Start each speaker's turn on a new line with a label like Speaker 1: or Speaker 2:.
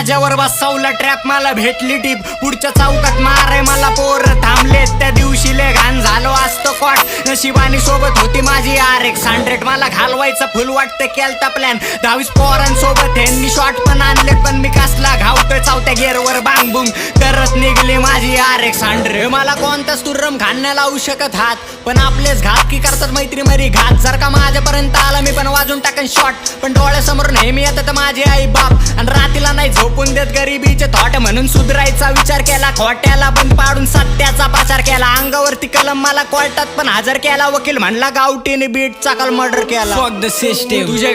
Speaker 1: माझ्यावर बसवला ट्रॅप, मला भेटली टीप. पुढच्या चौकात मारे मला पोर थांबलेत, त्या दिवशी लय घाण झालो असतो कॉट. नशिबानी सोबत होती माझी RX-100, मला घालवायचा फुल वाटतं केलता प्लॅन. 10 पोरांसोबत ह्यांनी शॉट पण आणले, पण मी कसला घावतोय चौथ्या गेअरवर बांग बुंग करत निघली माझी RX-100. मला कोणताच तुर्रम खाण्या लावू शकत हात, पण आपलेच घात की करतात मैत्री मरी घात. जर का माझ्यापर्यंत आला मी पण वाजून टाकन शॉट, पण डोळ्यासमोर नेहमी येतात माझे आई बाप. आणि रातीला नाही झोपून देत गरिबीचे थॉट, म्हणून सुधरायचा विचार केला. खोट्याला बंद पाडून सत्याचा प्रचार केला. अंगावरती कलम मला कोर्टात पण हजर केला. वकील म्हणला गावठीने बीटचा काल मर्डर केला. फक द सिस्टीम. तुझ्या